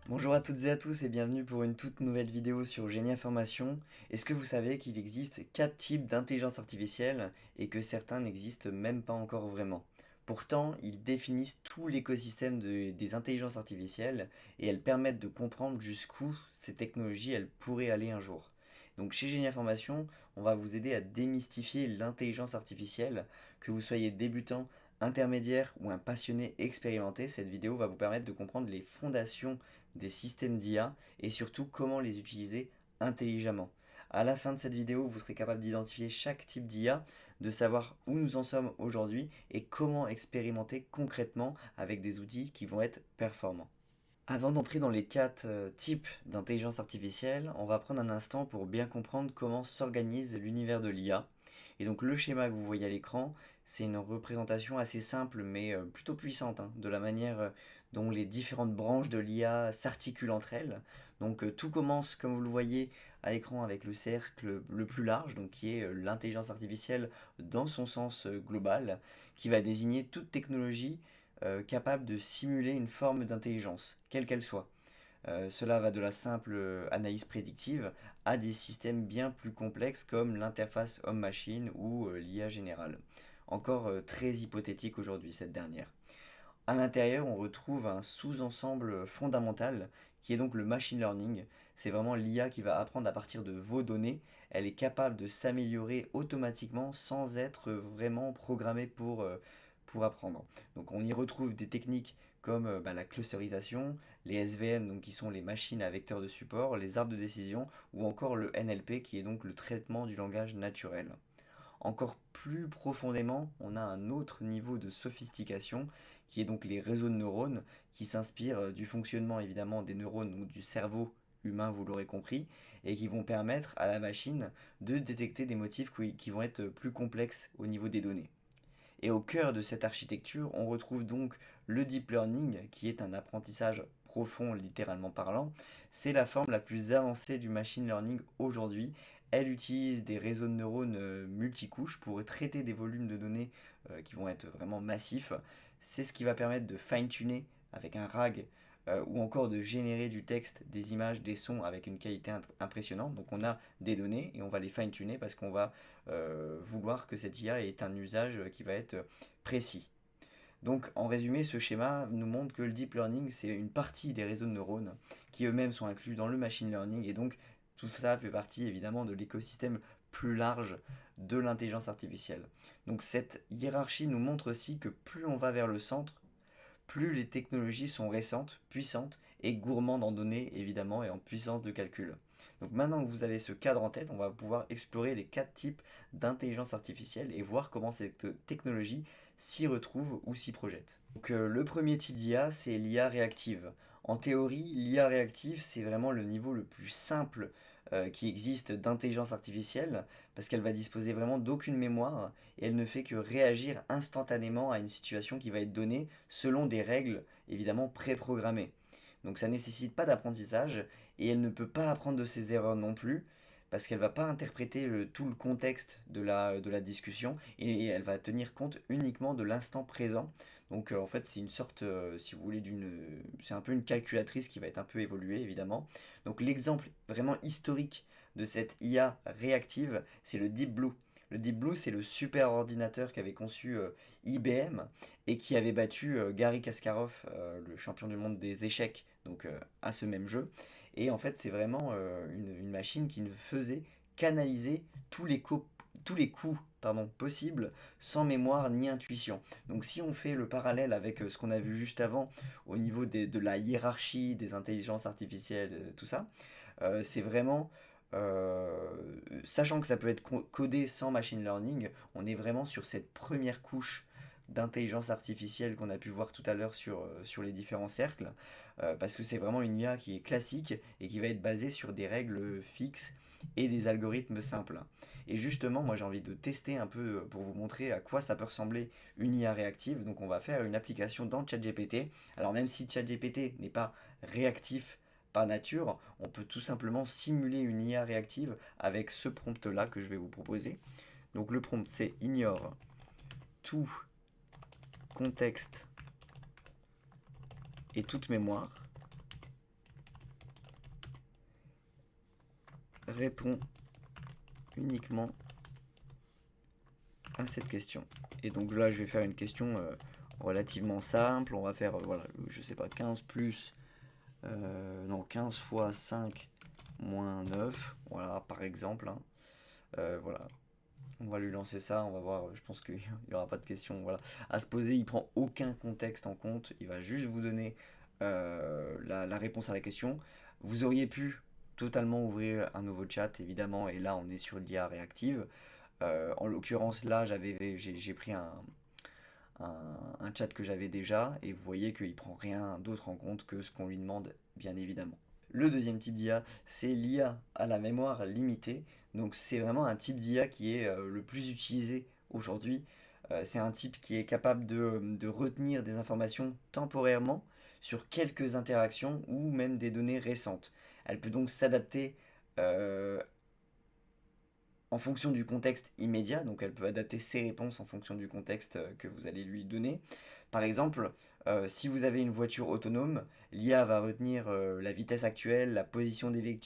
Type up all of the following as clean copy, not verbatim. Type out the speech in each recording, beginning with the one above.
Bonjour à toutes et à tous et bienvenue pour une toute nouvelle vidéo sur Génie Information. Est-ce que vous savez qu'il existe 4 types d'intelligence artificielle et que certains n'existent même pas encore vraiment? Pourtant, ils définissent tout l'écosystème des intelligences artificielles et elles permettent de comprendre jusqu'où ces technologies elles pourraient aller un jour. Donc chez Génie Information, on va vous aider à démystifier l'intelligence artificielle, que vous soyez débutant, intermédiaire ou un passionné expérimenté. Cette vidéo va vous permettre de comprendre les fondations des systèmes d'IA et surtout comment les utiliser intelligemment. À la fin de cette vidéo, vous serez capable d'identifier chaque type d'IA, de savoir où nous en sommes aujourd'hui et comment expérimenter concrètement avec des outils qui vont être performants. Avant d'entrer dans les 4 types d'intelligence artificielle, on va prendre un instant pour bien comprendre comment s'organise l'univers de l'IA. Et donc le schéma que vous voyez à l'écran, c'est une représentation assez simple mais plutôt puissante de la manière dont les différentes branches de l'IA s'articulent entre elles. Donc tout commence, comme vous le voyez à l'écran, avec le cercle le plus large, donc qui est l'intelligence artificielle dans son sens global, qui va désigner toute technologie capable de simuler une forme d'intelligence, quelle qu'elle soit. Cela va de la simple analyse prédictive à des systèmes bien plus complexes comme l'interface homme-machine ou l'IA générale. Encore très hypothétique aujourd'hui cette dernière. À l'intérieur, on retrouve un sous-ensemble fondamental qui est donc le machine learning. C'est vraiment l'IA qui va apprendre à partir de vos données. Elle est capable de s'améliorer automatiquement sans être vraiment programmée pour apprendre. Donc on y retrouve des techniques comme la clusterisation, les SVM, donc qui sont les machines à vecteurs de support, les arbres de décision, ou encore le NLP qui est donc le traitement du langage naturel. Encore plus profondément, on a un autre niveau de sophistication qui est donc les réseaux de neurones qui s'inspirent du fonctionnement évidemment des neurones ou du cerveau humain, vous l'aurez compris, et qui vont permettre à la machine de détecter des motifs qui vont être plus complexes au niveau des données. Et au cœur de cette architecture, on retrouve donc le deep learning, qui est un apprentissage profond littéralement parlant. C'est la forme la plus avancée du machine learning aujourd'hui. Elle utilise des réseaux de neurones multicouches pour traiter des volumes de données qui vont être vraiment massifs. C'est ce qui va permettre de fine-tuner avec un RAG ou encore de générer du texte, des images, des sons avec une qualité impressionnante. Donc on a des données et on va les fine-tuner parce qu'on va vouloir que cette IA ait un usage qui va être précis. Donc en résumé, ce schéma nous montre que le deep learning, c'est une partie des réseaux de neurones qui eux-mêmes sont inclus dans le machine learning et donc tout ça fait partie évidemment de l'écosystème plus large de l'intelligence artificielle. Donc cette hiérarchie nous montre aussi que plus on va vers le centre, plus les technologies sont récentes, puissantes et gourmandes en données évidemment et en puissance de calcul. Donc maintenant que vous avez ce cadre en tête, on va pouvoir explorer les 4 types d'intelligence artificielle et voir comment cette technologie s'y retrouve ou s'y projette. Donc le premier type d'IA, c'est l'IA réactive. En théorie, l'IA réactive, c'est vraiment le niveau le plus simple qui existe d'intelligence artificielle parce qu'elle va disposer vraiment d'aucune mémoire et elle ne fait que réagir instantanément à une situation qui va être donnée selon des règles évidemment préprogrammées. Donc ça ne nécessite pas d'apprentissage et elle ne peut pas apprendre de ses erreurs non plus parce qu'elle va pas interpréter tout le contexte de la discussion et elle va tenir compte uniquement de l'instant présent. Donc en fait c'est une sorte, si vous voulez, c'est un peu une calculatrice qui va être un peu évoluée évidemment. Donc l'exemple vraiment historique de cette IA réactive, c'est le Deep Blue. Le Deep Blue, c'est le super ordinateur qu'avait conçu IBM et qui avait battu Garry Kasparov, le champion du monde des échecs, donc à ce même jeu. Et en fait, c'est vraiment une machine qui ne faisait qu'analyser tous les coups possibles sans mémoire ni intuition. Donc si on fait le parallèle avec ce qu'on a vu juste avant au niveau de la hiérarchie des intelligences artificielles, tout ça, c'est vraiment sachant que ça peut être codé sans machine learning, on est vraiment sur cette première couche d'intelligence artificielle qu'on a pu voir tout à l'heure sur les différents cercles, parce que c'est vraiment une IA qui est classique et qui va être basée sur des règles fixes et des algorithmes simples. Et justement, moi j'ai envie de tester un peu pour vous montrer à quoi ça peut ressembler une IA réactive. Donc on va faire une application dans ChatGPT. Alors même si ChatGPT n'est pas réactif par nature, on peut tout simplement simuler une IA réactive avec ce prompt-là que je vais vous proposer. Donc le prompt c'est ignore tout contexte et toute mémoire. réponds uniquement à cette question. Et donc là, je vais faire une question relativement simple. On va faire, voilà, je sais pas, 15 plus, non, 15 fois 5 moins 9. Voilà, par exemple, hein. Voilà, on va lui lancer ça, on va voir, je pense qu'il n'y aura pas de question, voilà, à se poser. Il prend aucun contexte en compte, il va juste vous donner la réponse à la question. Vous auriez pu totalement ouvrir un nouveau chat, évidemment, et là on est sur l'IA réactive. En l'occurrence, là, j'ai pris un chat que j'avais déjà, et vous voyez qu'il prend rien d'autre en compte que ce qu'on lui demande, bien évidemment. Le deuxième type d'IA, c'est l'IA à la mémoire limitée. Donc c'est vraiment un type d'IA qui est le plus utilisé aujourd'hui. C'est un type qui est capable de retenir des informations temporairement sur quelques interactions ou même des données récentes. Elle peut donc s'adapter euh, en fonction du contexte immédiat, donc elle peut adapter ses réponses en fonction du contexte que vous allez lui donner. Par exemple, si vous avez une voiture autonome, l'IA va retenir la vitesse actuelle, la position des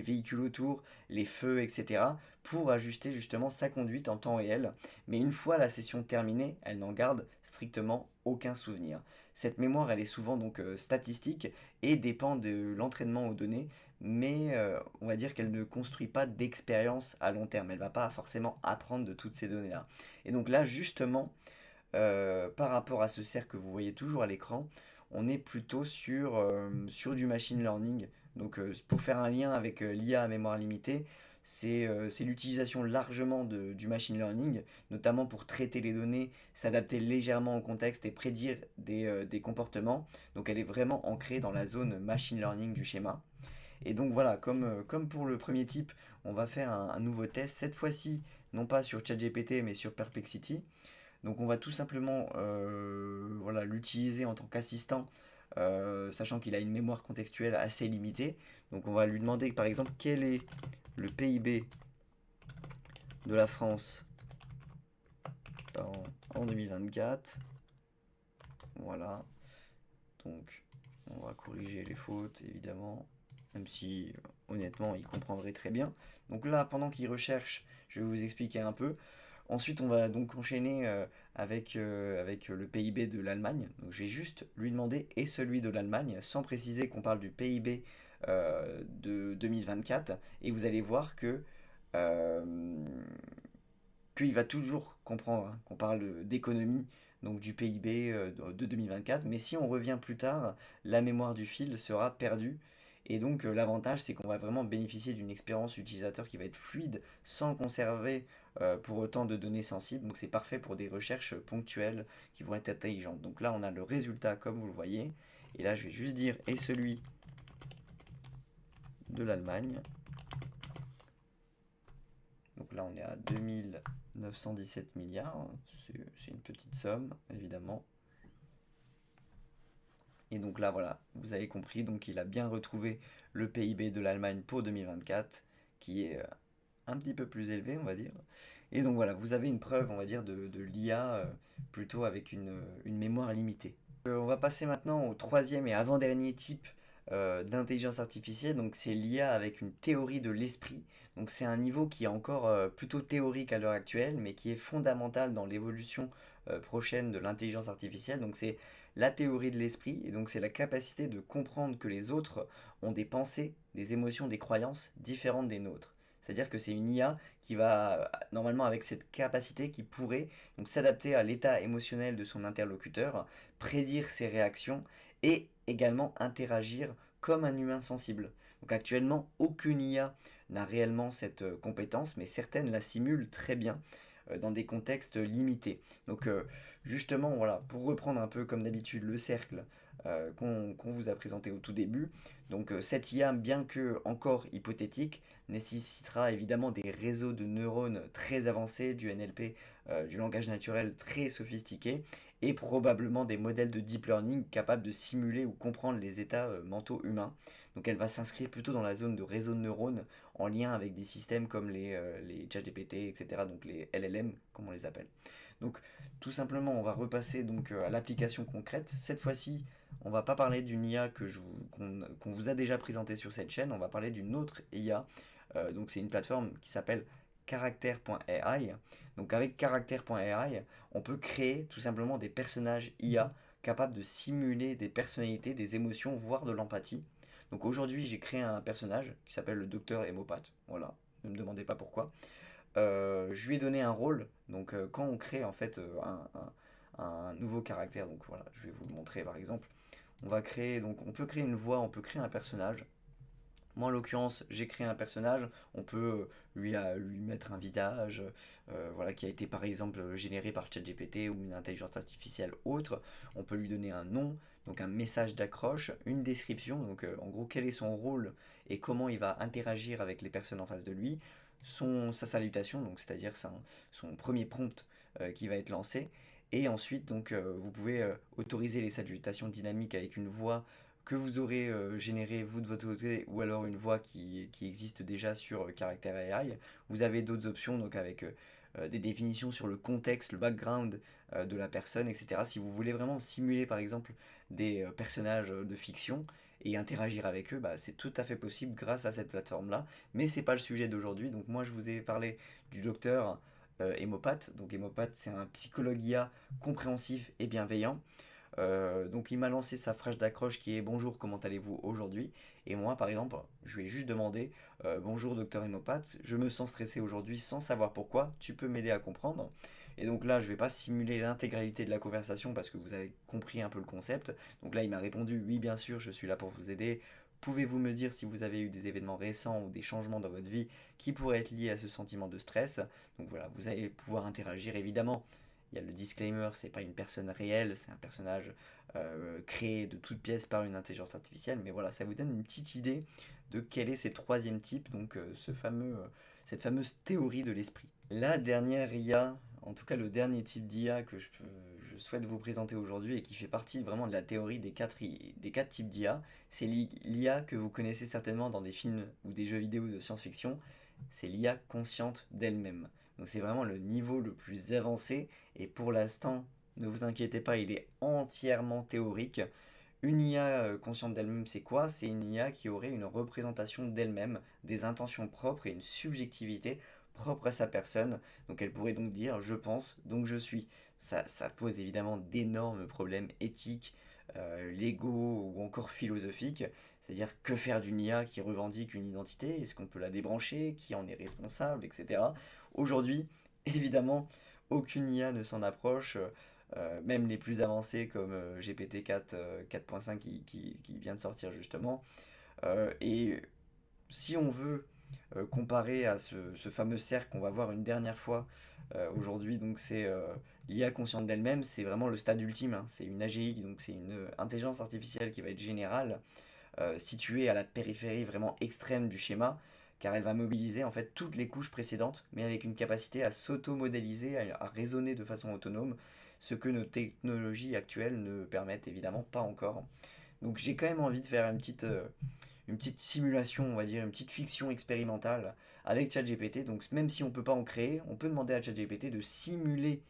véhicules autour, les feux, etc., pour ajuster justement sa conduite en temps réel. Mais une fois la session terminée, elle n'en garde strictement aucun souvenir. Cette mémoire, elle est souvent donc statistique et dépend de l'entraînement aux données, mais on va dire qu'elle ne construit pas d'expérience à long terme. Elle ne va pas forcément apprendre de toutes ces données-là. Et donc là, justement, par rapport à ce cercle que vous voyez toujours à l'écran, on est plutôt sur du machine learning. Donc pour faire un lien avec l'IA à mémoire limitée, c'est l'utilisation largement du machine learning, notamment pour traiter les données, s'adapter légèrement au contexte et prédire des comportements. Donc elle est vraiment ancrée dans la zone machine learning du schéma. Et donc voilà, comme pour le premier type, on va faire un nouveau test, cette fois-ci, non pas sur ChatGPT, mais sur Perplexity. Donc on va tout simplement voilà, l'utiliser en tant qu'assistant, sachant qu'il a une mémoire contextuelle assez limitée. Donc on va lui demander par exemple quel est le PIB de la France en 2024. Voilà, donc on va corriger les fautes évidemment, même si honnêtement il comprendrait très bien. Donc là, pendant qu'il recherche, je vais vous expliquer un peu. Ensuite, on va donc enchaîner avec le PIB de l'Allemagne. Donc, je vais juste lui demander et celui de l'Allemagne, sans préciser qu'on parle du PIB de 2024. Et vous allez voir euh, qu'il va toujours comprendre hein, qu'on parle d'économie, donc du PIB de 2024. Mais si on revient plus tard, la mémoire du fil sera perdue. Et donc l'avantage, c'est qu'on va vraiment bénéficier d'une expérience utilisateur qui va être fluide sans conserver pour autant de données sensibles. Donc c'est parfait pour des recherches ponctuelles qui vont être intelligentes. Donc là, on a le résultat comme vous le voyez. Et là, je vais juste dire et celui de l'Allemagne. Donc là, on est à 2917 milliards. C'est une petite somme, évidemment. Et donc là, voilà, vous avez compris. Donc il a bien retrouvé le PIB de l'Allemagne pour 2024, qui est un petit peu plus élevé, on va dire. Et donc voilà, vous avez une preuve, on va dire, de l'IA plutôt avec une mémoire limitée. On va passer maintenant au troisième et avant-dernier type d'intelligence artificielle. Donc c'est l'IA avec une théorie de l'esprit. Donc c'est un niveau qui est encore plutôt théorique à l'heure actuelle, mais qui est fondamental dans l'évolution prochaine de l'intelligence artificielle. Donc c'est la théorie de l'esprit, et donc c'est la capacité de comprendre que les autres ont des pensées, des émotions, des croyances différentes des nôtres. C'est-à-dire que c'est une IA qui va, normalement avec cette capacité, qui pourrait donc s'adapter à l'état émotionnel de son interlocuteur, prédire ses réactions et également interagir comme un humain sensible. Donc actuellement, aucune IA n'a réellement cette compétence, mais certaines la simulent très bien dans des contextes limités. Donc justement, voilà, pour reprendre un peu comme d'habitude le cercle qu'on vous a présenté au tout début, donc cette IA, bien que encore hypothétique, nécessitera évidemment des réseaux de neurones très avancés, du NLP, du langage naturel très sophistiqué, et probablement des modèles de deep learning capables de simuler ou comprendre les états mentaux humains. Donc elle va s'inscrire plutôt dans la zone de réseaux de neurones en lien avec des systèmes comme les ChatGPT, etc. Donc les LLM, comme on les appelle. Donc tout simplement, on va repasser donc à l'application concrète. Cette fois-ci, on va pas parler d'une IA qu'on vous a déjà présentée sur cette chaîne, on va parler d'une autre IA Donc c'est une plateforme qui s'appelle character.ai. Donc avec character.ai, on peut créer tout simplement des personnages IA capables de simuler des personnalités, des émotions, voire de l'empathie. Donc aujourd'hui, j'ai créé un personnage qui s'appelle le docteur Hémopathe. Voilà, ne me demandez pas pourquoi. Je lui ai donné un rôle. Donc quand on crée en fait un nouveau caractère, donc voilà, je vais vous le montrer par exemple. On peut créer une voix, on peut créer un personnage. Moi, en l'occurrence, j'ai créé un personnage. On peut lui mettre un visage, voilà, qui a été par exemple généré par ChatGPT ou une intelligence artificielle autre. On peut lui donner un nom, donc un message d'accroche, une description, donc en gros quel est son rôle et comment il va interagir avec les personnes en face de lui, sa salutation, donc c'est-à-dire son premier prompt qui va être lancé. Et ensuite, donc, vous pouvez autoriser les salutations dynamiques avec une voix que vous aurez généré vous de votre côté ou alors une voix qui existe déjà sur Character AI. Vous avez d'autres options donc avec des définitions sur le contexte, le background de la personne, etc. Si vous voulez vraiment simuler par exemple des personnages de fiction et interagir avec eux, bah, c'est tout à fait possible grâce à cette plateforme-là. Mais c'est pas le sujet d'aujourd'hui. Donc moi je vous ai parlé du docteur Hémopathe. Donc Hémopathe c'est un psychologue IA compréhensif et bienveillant. Donc il m'a lancé sa phrase d'accroche qui est bonjour, comment allez-vous aujourd'hui? Et moi par exemple, je lui ai juste demandé bonjour docteur Hémopathe, je me sens stressé aujourd'hui sans savoir pourquoi, tu peux m'aider à comprendre? Et donc là je vais pas simuler l'intégralité de la conversation parce que vous avez compris un peu le concept. Donc là il m'a répondu oui bien sûr je suis là pour vous aider. Pouvez-vous me dire si vous avez eu des événements récents ou des changements dans votre vie qui pourraient être liés à ce sentiment de stress? Donc voilà, vous allez pouvoir interagir évidemment. Il y a le disclaimer, c'est pas une personne réelle, c'est un personnage créé de toutes pièces par une intelligence artificielle. Mais voilà, ça vous donne une petite idée de quel est ce troisième type, donc cette fameuse théorie de l'esprit. La dernière IA, en tout cas le dernier type d'IA que je souhaite vous présenter aujourd'hui et qui fait partie vraiment de la théorie des quatre types d'IA, c'est l'IA que vous connaissez certainement dans des films ou des jeux vidéo de science-fiction, c'est l'IA consciente d'elle-même. Donc c'est vraiment le niveau le plus avancé et pour l'instant, ne vous inquiétez pas, il est entièrement théorique. Une IA consciente d'elle-même, c'est quoi? C'est une IA qui aurait une représentation d'elle-même, des intentions propres et une subjectivité propre à sa personne. Donc elle pourrait donc dire je pense, donc je suis. Ça pose évidemment d'énormes problèmes éthiques, légaux ou encore philosophiques. C'est-à-dire que faire d'une IA qui revendique une identité? Est-ce qu'on peut la débrancher? Qui en est responsable? Etc. Aujourd'hui, évidemment, aucune IA ne s'en approche. Même les plus avancés comme GPT-4 4.5 qui vient de sortir justement. Et si on veut comparer à ce fameux cercle qu'on va voir une dernière fois aujourd'hui, donc c'est l'IA consciente d'elle-même, c'est vraiment le stade ultime, hein. C'est une AGI, donc c'est une intelligence artificielle qui va être générale, située à la périphérie vraiment extrême du schéma, car elle va mobiliser en fait toutes les couches précédentes, mais avec une capacité à s'auto-modéliser, à raisonner de façon autonome, ce que nos technologies actuelles ne permettent évidemment pas encore. Donc j'ai quand même envie de faire une petite simulation, on va dire, une petite fiction expérimentale avec ChatGPT. Donc même si on ne peut pas en créer, on peut demander à ChatGPT de simuler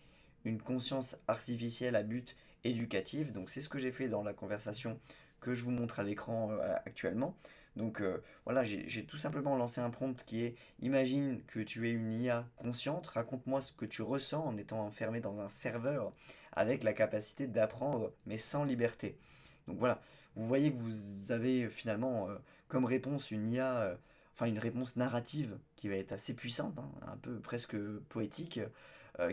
une conscience artificielle à but éducatif. Donc c'est ce que j'ai fait dans la conversation que je vous montre à l'écran actuellement. Donc voilà, j'ai tout simplement lancé un prompt qui est imagine que tu es une IA consciente, raconte-moi ce que tu ressens en étant enfermé dans un serveur avec la capacité d'apprendre mais sans liberté. Donc voilà, vous voyez que vous avez finalement comme réponse une IA, enfin une réponse narrative qui va être assez puissante, hein, un peu presque poétique,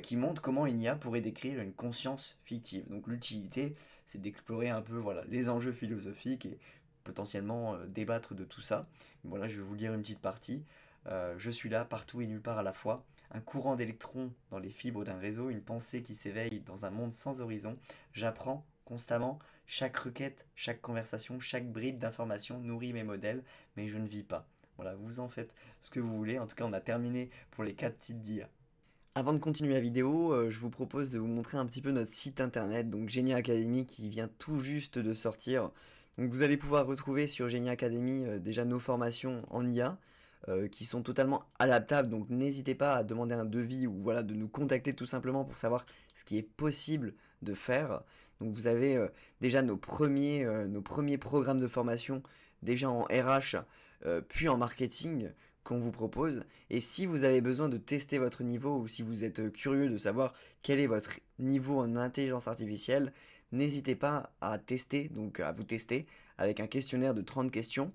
qui montre comment une IA pourrait décrire une conscience fictive. Donc l'utilité, c'est d'explorer un peu voilà, les enjeux philosophiques et potentiellement débattre de tout ça. Voilà, je vais vous lire une petite partie. Je suis là, partout et nulle part à la fois. Un courant d'électrons dans les fibres d'un réseau, une pensée qui s'éveille dans un monde sans horizon. J'apprends constamment. Chaque requête, chaque conversation, chaque bribe d'information nourrit mes modèles, mais je ne vis pas. Voilà, vous en faites ce que vous voulez. En tout cas, on a terminé pour les 4 titres d'IA. Avant de continuer la vidéo, je vous propose de vous montrer un petit peu notre site internet, donc Genie Academy qui vient tout juste de sortir. Donc vous allez pouvoir retrouver sur Genie Academy déjà nos formations en IA qui sont totalement adaptables, donc n'hésitez pas à demander un devis ou voilà de nous contacter tout simplement pour savoir ce qui est possible de faire. Donc vous avez déjà nos premiers programmes de formation déjà en RH puis en marketing qu'on vous propose. Et si vous avez besoin de tester votre niveau ou si vous êtes curieux de savoir quel est votre niveau en intelligence artificielle, n'hésitez pas à tester, donc à vous tester avec un questionnaire de 30 questions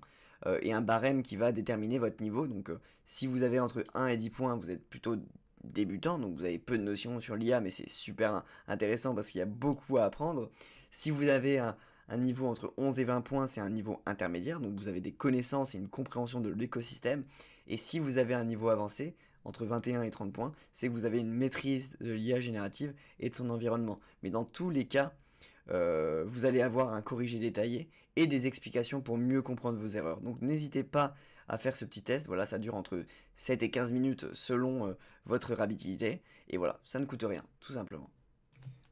et un barème qui va déterminer votre niveau. Donc si vous avez entre 1 et 10 points, vous êtes plutôt débutant, donc vous avez peu de notions sur l'IA, mais c'est super intéressant parce qu'il y a beaucoup à apprendre. Si vous avez un niveau entre 11 et 20 points, c'est un niveau intermédiaire, donc vous avez des connaissances et une compréhension de l'écosystème. Et si vous avez un niveau avancé, entre 21 et 30 points, c'est que vous avez une maîtrise de l'IA générative et de son environnement. Mais dans tous les cas, vous allez avoir un corrigé détaillé et des explications pour mieux comprendre vos erreurs. Donc n'hésitez pas à faire ce petit test. Voilà, ça dure entre 7 et 15 minutes selon votre rapidité. Et voilà, ça ne coûte rien, tout simplement.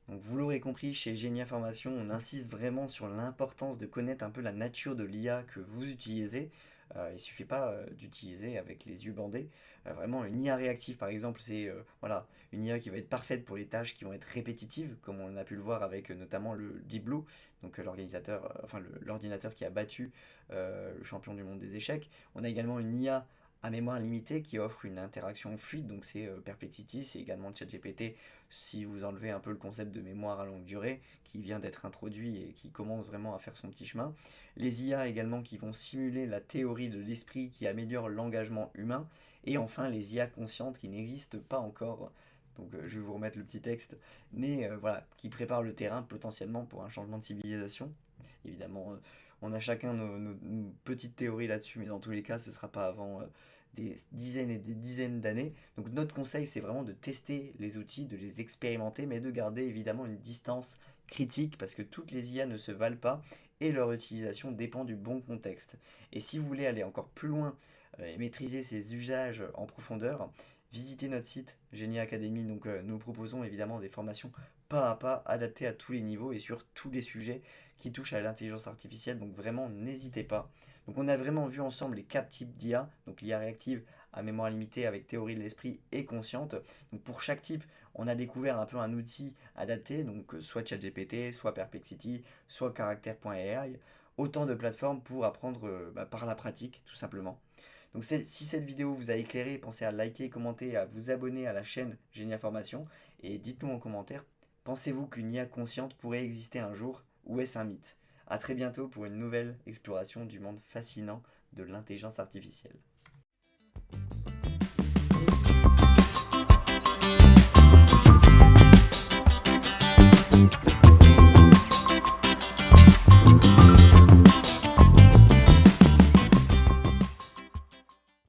Donc vous l'aurez compris, chez Genia Formation, on insiste vraiment sur l'importance de connaître un peu la nature de l'IA que vous utilisez. Il ne suffit pas d'utiliser avec les yeux bandés. Vraiment, une IA réactive, par exemple, c'est voilà, une IA qui va être parfaite pour les tâches qui vont être répétitives, comme on a pu le voir avec notamment le Deep Blue, donc l'ordinateur qui a battu le champion du monde des échecs. On a également une IA à mémoire limitée qui offre une interaction fluide, donc c'est Perplexity, c'est également ChatGPT si vous enlevez un peu le concept de mémoire à longue durée qui vient d'être introduit et qui commence vraiment à faire son petit chemin. Les IA également qui vont simuler la théorie de l'esprit qui améliore l'engagement humain. Et enfin les IA conscientes qui n'existent pas encore. Donc je vais vous remettre le petit texte, mais voilà, qui préparent le terrain potentiellement pour un changement de civilisation. Évidemment, on a chacun nos petites théories là-dessus, mais dans tous les cas, ce ne sera pas avant des dizaines et des dizaines d'années. Donc notre conseil, c'est vraiment de tester les outils, de les expérimenter, mais de garder évidemment une distance critique, parce que toutes les IA ne se valent pas, et leur utilisation dépend du bon contexte. Et si vous voulez aller encore plus loin et maîtriser ces usages en profondeur, visitez notre site Génie Academy. Donc nous proposons évidemment des formations pas à pas adaptées à tous les niveaux et sur tous les sujets qui touchent à l'intelligence artificielle. Donc vraiment, n'hésitez pas. Donc on a vraiment vu ensemble les 4 types d'IA, donc l'IA réactive à mémoire limitée avec théorie de l'esprit et consciente. Donc pour chaque type, on a découvert un peu un outil adapté, donc soit ChatGPT, soit Perplexity, soit Character.ai, autant de plateformes pour apprendre par la pratique tout simplement. Donc si cette vidéo vous a éclairé, pensez à liker, commenter, à vous abonner à la chaîne Génie Information et dites-nous en commentaire, pensez-vous qu'une IA consciente pourrait exister un jour ou est-ce un mythe? A très bientôt pour une nouvelle exploration du monde fascinant de l'intelligence artificielle.